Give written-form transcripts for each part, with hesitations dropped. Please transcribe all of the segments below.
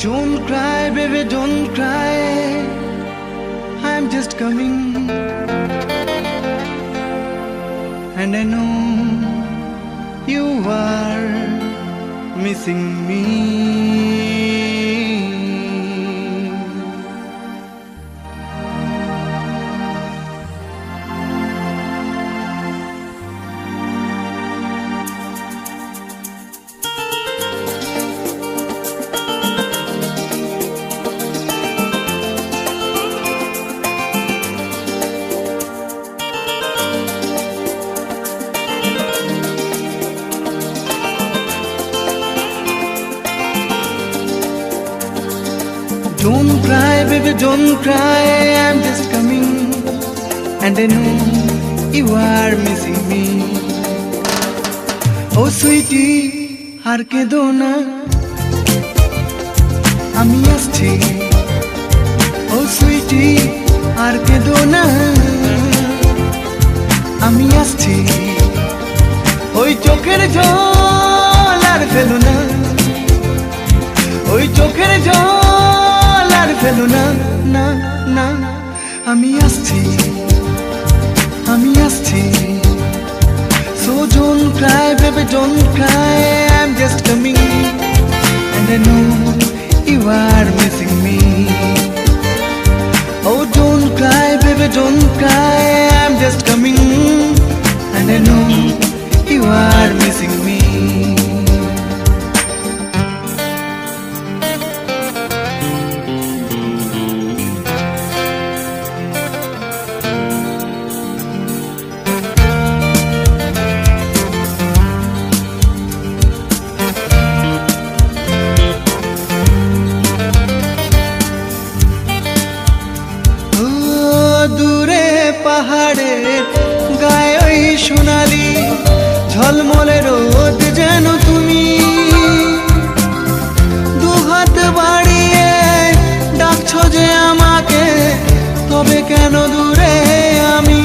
Don't cry, baby, don't cry. I'm just coming. And I know you are missing me. Don't cry, baby, don't cry. I'm just coming. And I know you are missing me. Oh sweetie, har kedo na, ami aschi. Oh sweetie, har kedo na, ami aschi. Oi chokher jol ar felo na, oi chokher jol ar felo na, na na. Ami aschi, ami aschi. So don't cry, baby, don't cry. I'm just coming. And I know you are missing me. Oh don't cry, baby, don't cry. I'm just coming. And I know you are missing me. দূরে পাহাড়ের গায়ে ওই সোনালি ঝলমলে রোদ যেন তুমি দুহাত বাড়িয়ে ডাকছো যে আমাকে, তবে কেন দূরে আমি?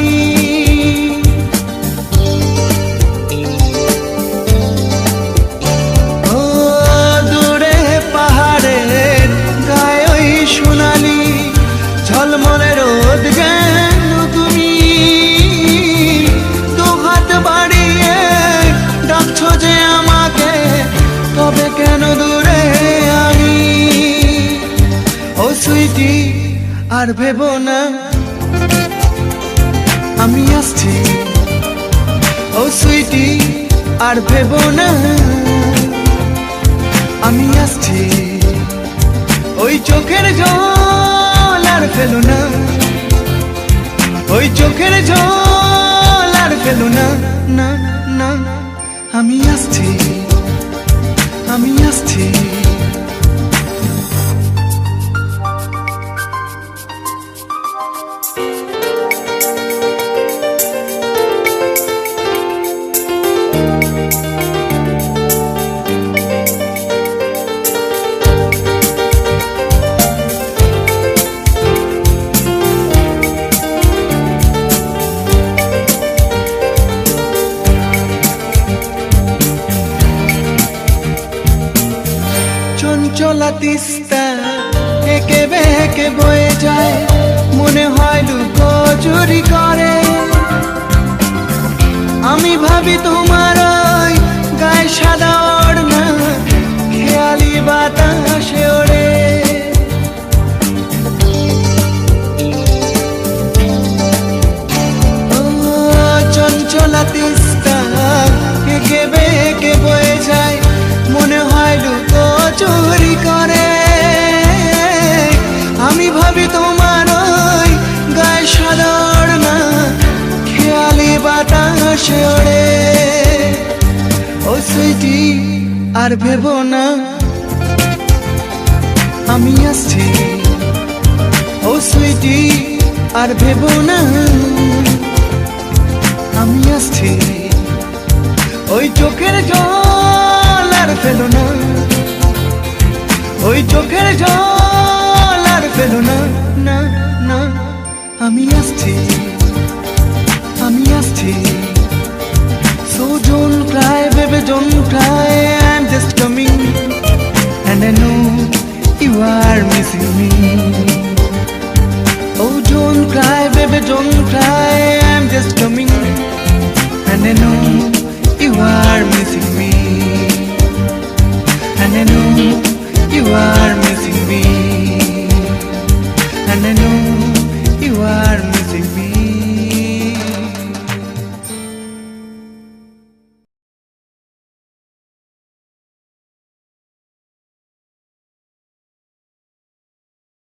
ও দূরে পাহাড়ের গায়ে ওই সোনালি ঝলমলে রোদ যেন তুমি দুহাত বাড়িয়ে ডাকছো যে আমাকে, তবে কেন দূরে আমি? ও সুইটি আর ভেবো না, আমি আসছি। ও সুইটি আর ভেবো না, আমি আসছি। ওই চোখের জল আর ফেলো না, ওই চোখের জল আর ফেলো না, না না। আমি আসছি, আমি আসছি। চঞ্চলা তিস্তা একে বেঁকে বয়ে যায়, মনে হয় লুকোচুরি করে। আমি ভাবি তোমার ওই গায়ে সাদা ওড়না খেয়ালি বাতাসে ওড়ে। ও চঞ্চলা তিস্তা একে বেঁকে বয়ে যায়, মনে হয় লুকোচুরি করে। আমি ভাবি তোমার ওই গায়ে সাদা ওড়না খেয়ালি বাতাসে ওড়ে। ও সুইটি আর ভেবো না, আমি আসছি। ও সুইটি আর ভেবো না, আমি আসছি। ওই চোখের জল আর ফেলো না, ওই চোখের জল